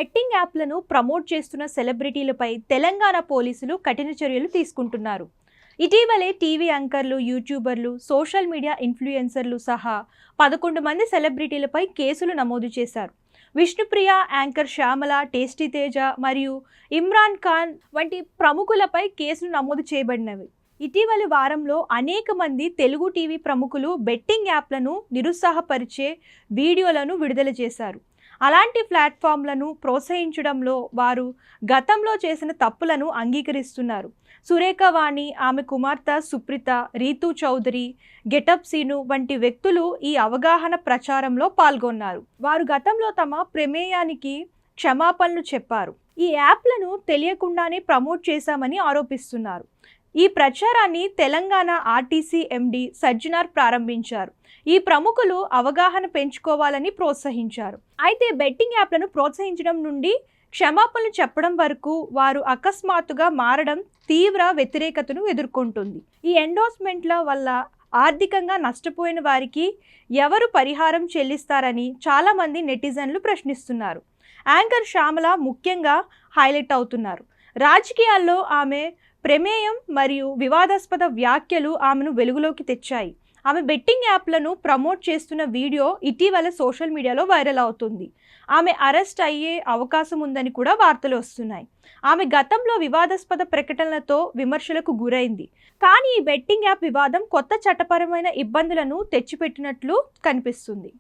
Betting యాప్లను promote చేస్తున్న సెలబ్రిటీలపై తెలంగాణ పోలీసులు కఠిన చర్యలు తీసుకుంటున్నారు. ఇటీవలే టీవీ యాంకర్లు, యూట్యూబర్లు, సోషల్ మీడియా ఇన్ఫ్లుయెన్సర్లు సహా 11 మంది సెలబ్రిటీలపై కేసులు నమోదు చేశారు. విష్ణుప్రియ, యాంకర్ శ్యామల, టేస్టీ తేజ మరియు ఇమ్రాన్ ఖాన్ వంటి ప్రముఖులపై కేసులు నమోదు చేయబడినవి. ఇటీవలి వారంలో అనేక మంది తెలుగు టీవీ ప్రముఖులు బెట్టింగ్ యాప్లను నిరుత్సాహపరిచే వీడియోలను విడుదల చేశారు. అలాంటి ప్లాట్ఫామ్లను ప్రోత్సహించడంలో వారు గతంలో చేసిన తప్పులను అంగీకరిస్తున్నారు. సురేఖ వాణి, ఆమె కుమార్తె సుప్రీత, రీతూ చౌదరి, గెటప్ సీను వంటి వ్యక్తులు ఈ అవగాహన ప్రచారంలో పాల్గొన్నారు. వారు గతంలో తమ ప్రమేయానికి క్షమాపణలు చెప్పారు. ఈ యాప్లను తెలియకుండానే ప్రమోట్ చేశామని ఆరోపిస్తున్నారు. ఈ ప్రచారాన్ని తెలంగాణ ఆర్టీసీ ఎండీ సజ్జనార్ ప్రారంభించారు. ఈ ప్రముఖులు అవగాహన పెంచుకోవాలని ప్రోత్సహించారు. అయితే బెట్టింగ్ యాప్లను ప్రోత్సహించడం నుండి క్షమాపణలు చెప్పడం వరకు వారు అకస్మాత్తుగా మారడం తీవ్ర వ్యతిరేకతను ఎదుర్కొంటుంది. ఈ ఎండోర్స్మెంట్ల వల్ల ఆర్థికంగా నష్టపోయిన వారికి ఎవరు పరిహారం చెల్లిస్తారని చాలామంది నెటిజన్లు ప్రశ్నిస్తున్నారు. యాంకర్ శ్యామల ముఖ్యంగా హైలైట్ అవుతున్నారు. రాజకీయాల్లో ఆమె ప్రమేయం మరియు వివాదాస్పద వ్యాఖ్యలు ఆమెను వెలుగులోకి తెచ్చాయి. ఆమె బెట్టింగ్ యాప్లను ప్రమోట్ చేస్తున్న వీడియో ఇటీవల సోషల్ మీడియాలో వైరల్ అవుతుంది. ఆమె అరెస్ట్ అయ్యే అవకాశం ఉందని కూడా వార్తలు వస్తున్నాయి. ఆమె గతంలో వివాదాస్పద ప్రకటనలతో విమర్శలకు గురైంది. కానీ ఈ బెట్టింగ్ యాప్ వివాదం కొత్త చట్టపరమైన ఇబ్బందులను తెచ్చిపెట్టినట్లు కనిపిస్తుంది.